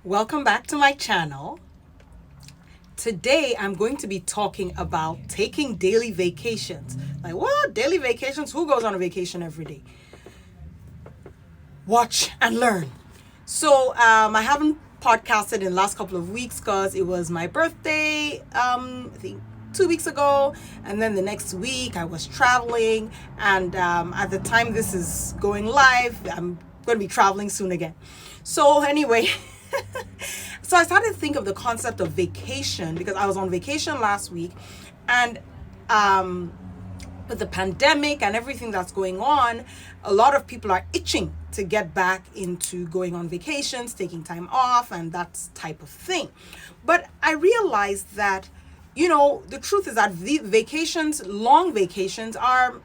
Welcome back to my channel. Today I'm going to be talking about taking daily vacations. Like, what? Daily vacations? Who goes on a vacation every day? Watch and learn. So I haven't podcasted in the last couple of weeks because it was my birthday, I think 2 weeks ago, and then the next week I was traveling, and at the time this is going live, I'm going to be traveling soon again. So anyway, so I started to think of the concept of vacation because I was on vacation last week, and with the pandemic and everything that's going on, a lot of people are itching to get back into going on vacations, taking time off, and that type of thing. But I realized that, the truth is that the vacations, long vacations, are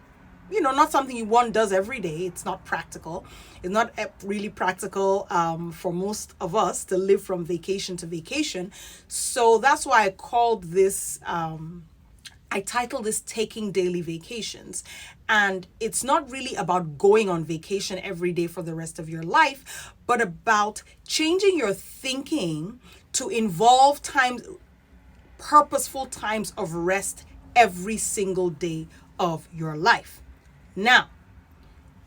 not something one does every day. It's not practical. It's not really practical for most of us to live from vacation to vacation. So that's why I called this, I titled this Taking Daily Vacations. And it's not really about going on vacation every day for the rest of your life, but about changing your thinking to involve purposeful times of rest every single day of your life. Now,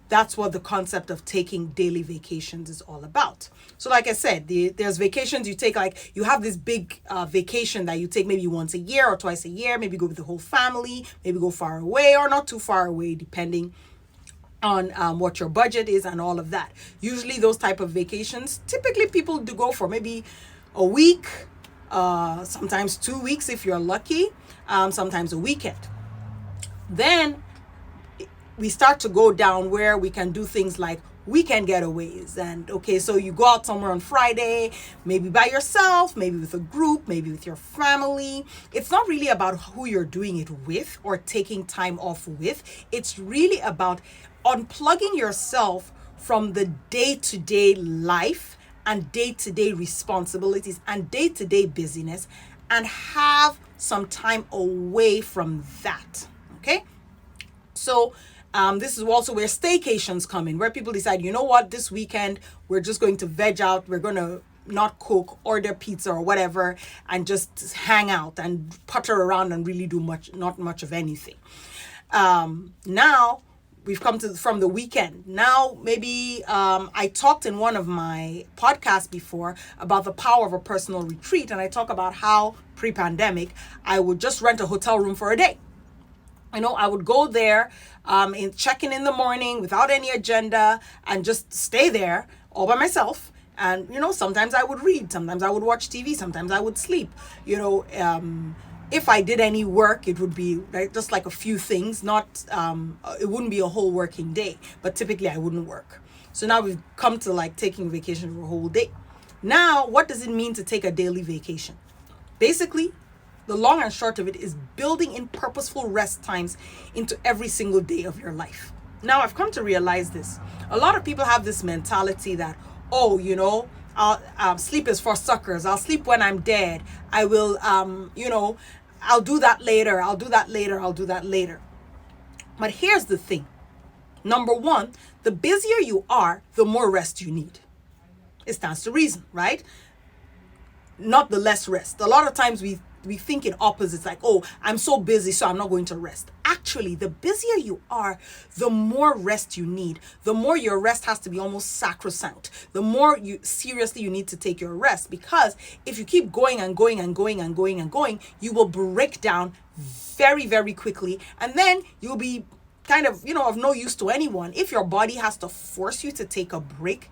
that's what the concept of taking daily vacations is all about. So like I said, there's vacations you take, like you have this big vacation that you take maybe once a year or twice a year, maybe go with the whole family, maybe go far away or not too far away, depending on what your budget is and all of that. Usually those type of vacations, typically people do go for maybe a week, sometimes 2 weeks if you're lucky, sometimes a weekend. Then we start to go down where we can do things like weekend getaways. And okay, so you go out somewhere on Friday, maybe by yourself, maybe with a group, maybe with your family. It's not really about who you're doing it with or taking time off with. It's really about unplugging yourself from the day-to-day life and day-to-day responsibilities and day-to-day busyness and have some time away from that. Okay? So this is also where staycations come in, where people decide, this weekend, we're just going to veg out. We're going to not cook, order pizza or whatever, and just hang out and putter around and really do not much of anything. Now we've come from the weekend. Now, maybe I talked in one of my podcasts before about the power of a personal retreat. And I talk about how pre-pandemic, I would just rent a hotel room for a day. I would go there check in the morning without any agenda and just stay there all by myself. And, sometimes I would read, sometimes I would watch TV, sometimes I would sleep. If I did any work, it would be just like a few things, it wouldn't be a whole working day, but typically I wouldn't work. So now we've come to taking vacation for a whole day. Now, what does it mean to take a daily vacation? Basically, the long and short of it is building in purposeful rest times into every single day of your life. Now, I've come to realize this. A lot of people have this mentality that, sleep is for suckers. I'll sleep when I'm dead. I will, I'll do that later. I'll do that later. I'll do that later. But here's the thing. Number one, the busier you are, the more rest you need. It stands to reason, right? Not the less rest. A lot of times we think in opposites, like, I'm so busy, so I'm not going to rest. Actually, the busier you are, the more rest you need. The more your rest has to be almost sacrosanct. The more seriously you need to take your rest, because if you keep going and going and going and going and going, you will break down very, very quickly. And then you'll be kind of, of no use to anyone. If your body has to force you to take a break,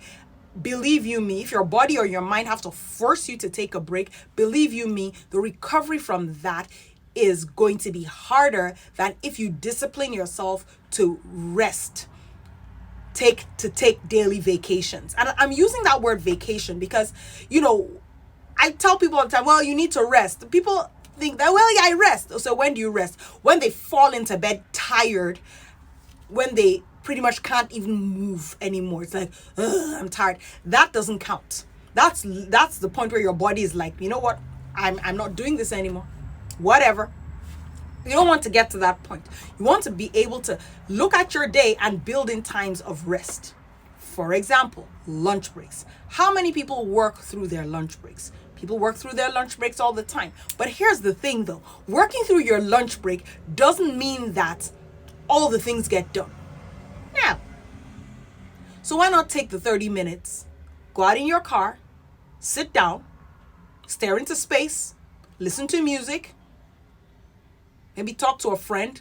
believe you me, if your body or your mind have to force you to take a break, believe you me, the recovery from that is going to be harder than if you discipline yourself to rest, take daily vacations. And I'm using that word vacation because, I tell people all the time, well, you need to rest. People think that, well, yeah, I rest. So when do you rest? When they fall into bed tired, when they pretty much can't even move anymore. It's like, I'm tired. That doesn't count. That's the point where your body is like, you know what? I'm not doing this anymore. Whatever. You don't want to get to that point. You want to be able to look at your day and build in times of rest. For example, lunch breaks. How many people work through their lunch breaks? People work through their lunch breaks all the time. But here's the thing though, working through your lunch break doesn't mean that all the things get done. Now, so why not take the 30 minutes, go out in your car, sit down, stare into space, listen to music, maybe talk to a friend,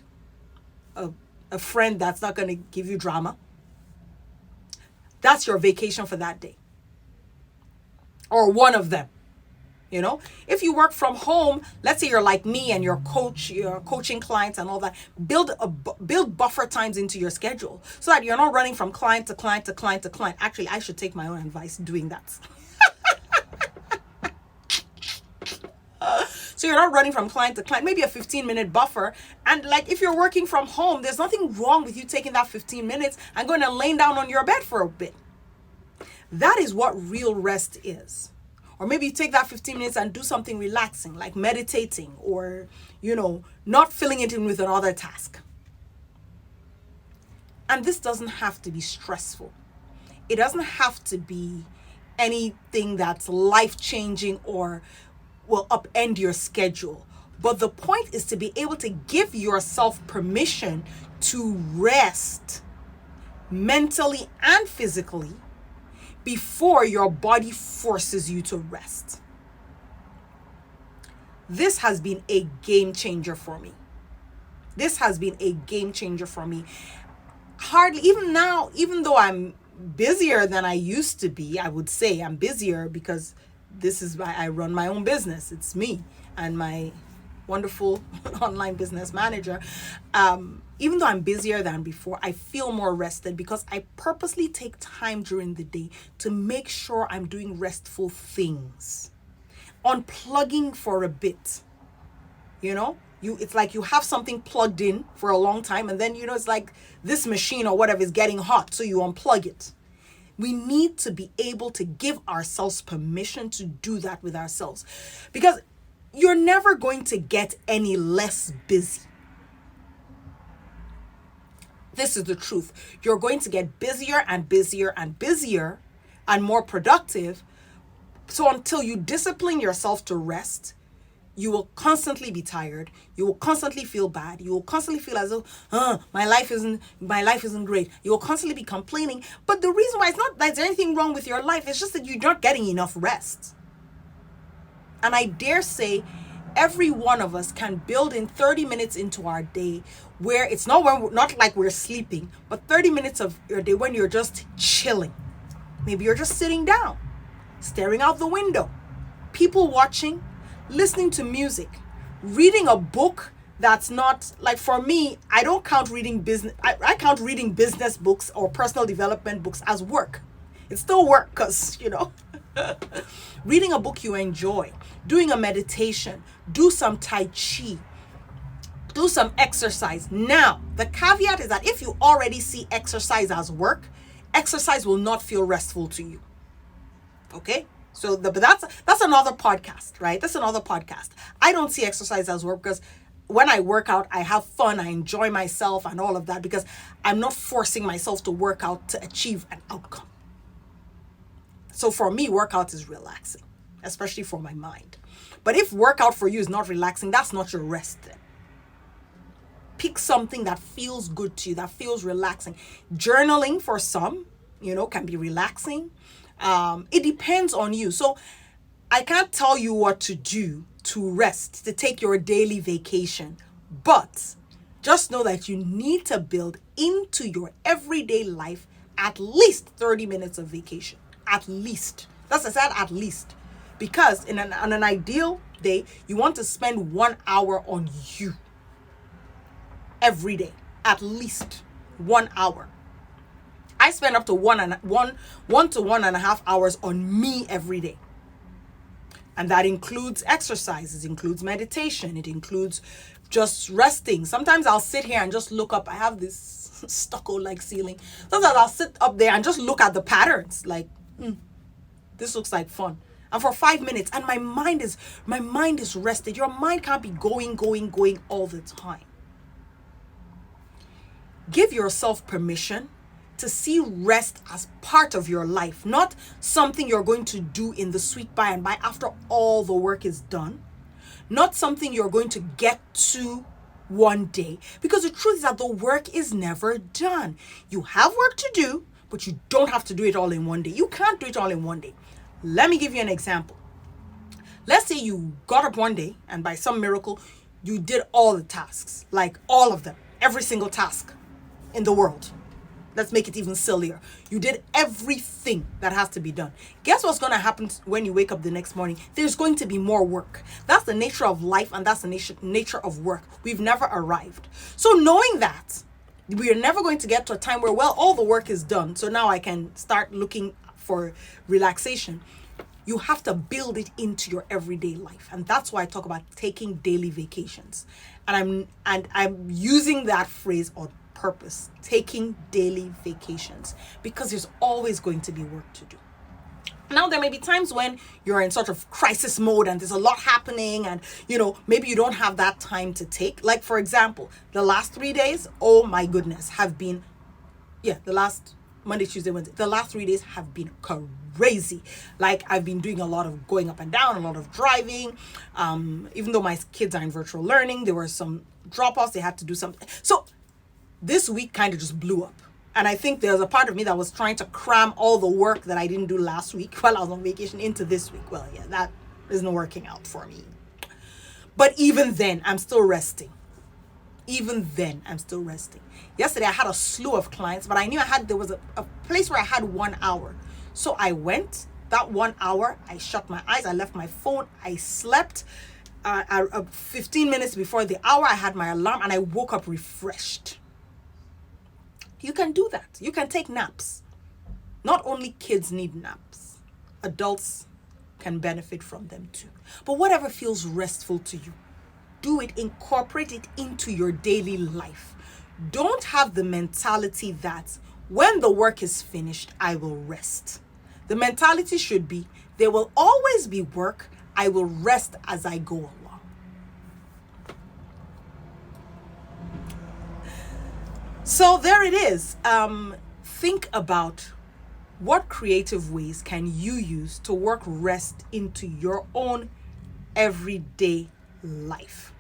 a friend that's not going to give you drama. That's your vacation for that day. Or one of them. You know, if you work from home, let's say you're like me and you're coaching clients and all that, build buffer times into your schedule so that you're not running from client to client to client to client. Actually, I should take my own advice doing that. So you're not running from client to client, maybe a 15-minute buffer. And like if you're working from home, there's nothing wrong with you taking that 15 minutes and going and laying down on your bed for a bit. That is what real rest is. Or maybe you take that 15 minutes and do something relaxing, like meditating or, not filling it in with another task. And this doesn't have to be stressful. It doesn't have to be anything that's life-changing or will upend your schedule. But the point is to be able to give yourself permission to rest mentally and physically before your body forces you to rest. This has been a game changer for me. Hardly, even now, even though I'm busier than I used to be, I would say I'm busier because this is why I run my own business. It's me and my wonderful online business manager. Even though I'm busier than before, I feel more rested because I purposely take time during the day to make sure I'm doing restful things. Unplugging for a bit. It's like you have something plugged in for a long time and then, it's like this machine or whatever is getting hot, so you unplug it. We need to be able to give ourselves permission to do that with ourselves because you're never going to get any less busy. This is the truth. You're going to get busier and busier and busier and more productive. So until you discipline yourself to rest, you will constantly be tired. You will constantly feel bad. You will constantly feel as though, my life isn't great. You will constantly be complaining. But the reason why it's not that there's anything wrong with your life, it's just that you're not getting enough rest. And I dare say every one of us can build in 30 minutes into our day where it's not like we're sleeping, but 30 minutes of your day when you're just chilling. Maybe you're just sitting down, staring out the window, people watching, listening to music, reading a book that's not, like for me, I don't count reading business, I count reading business books or personal development books as work. It's still work because, reading a book you enjoy, doing a meditation, do some Tai Chi, do some exercise. Now, the caveat is that if you already see exercise as work, exercise will not feel restful to you. Okay? So but that's another podcast, right? That's another podcast. I don't see exercise as work because when I work out, I have fun, I enjoy myself and all of that because I'm not forcing myself to work out to achieve an outcome. So for me, workout is relaxing, especially for my mind. But if workout for you is not relaxing, that's not your rest then. Pick something that feels good to you, that feels relaxing. Journaling for some, can be relaxing. It depends on you. So I can't tell you what to do to rest, to take your daily vacation. But just know that you need to build into your everyday life at least 30 minutes of vacation. At least. That's I said at least. Because on an ideal day, you want to spend 1 hour on you. Every day. At least 1 hour. I spend up to 1 to 1.5 hours on me every day. And that includes exercise. It includes meditation. It includes just resting. Sometimes I'll sit here and just look up. I have this stucco-like ceiling. Sometimes I'll sit up there and just look at the patterns. Like, this looks like fun. And for 5 minutes, and my mind is rested. Your mind can't be going all the time. Give yourself permission to see rest as part of your life, not something you're going to do in the sweet by and by after all the work is done, not something you're going to get to one day. Because the truth is that the work is never done. You have work to do, but you don't have to do it all in one day. You can't do it all in one day. Let me give you an example. Let's say you got up one day and by some miracle, you did all the tasks, like all of them, every single task in the world. Let's make it even sillier. You did everything that has to be done. Guess what's going to happen when you wake up the next morning? There's going to be more work. That's the nature of life, and that's the nature of work. We've never arrived. So knowing that, we are never going to get to a time where, well, all the work is done, so now I can start looking for relaxation. You have to build it into your everyday life. And that's why I talk about taking daily vacations. And I'm using that phrase on purpose, taking daily vacations, because there's always going to be work to do. Now, there may be times when you're in sort of crisis mode and there's a lot happening and, maybe you don't have that time to take. Like, for example, the last 3 days, oh my goodness, have been, the last Monday, Tuesday, Wednesday, the last 3 days have been crazy. Like, I've been doing a lot of going up and down, a lot of driving. Even though my kids are in virtual learning, there were some drop-offs, they had to do something. So this week kind of just blew up. And I think there's a part of me that was trying to cram all the work that I didn't do last week while I was on vacation into this week. Well, that isn't working out for me. But even then, I'm still resting. Yesterday, I had a slew of clients, but I knew there was a place where I had 1 hour. So I went, that 1 hour, I shut my eyes, I left my phone, I slept. 15 minutes before the hour, I had my alarm and I woke up refreshed. You can do that. You can take naps. Not only kids need naps, adults can benefit from them too. But whatever feels restful to you, do it, incorporate it into your daily life. Don't have the mentality that when the work is finished, I will rest. The mentality should be, there will always be work. I will rest as I go along. So there it is. Think about what creative ways can you use to work rest into your own everyday life.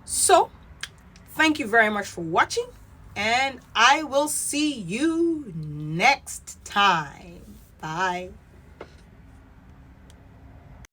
So, thank you very much for watching, and I will see you next time. Bye.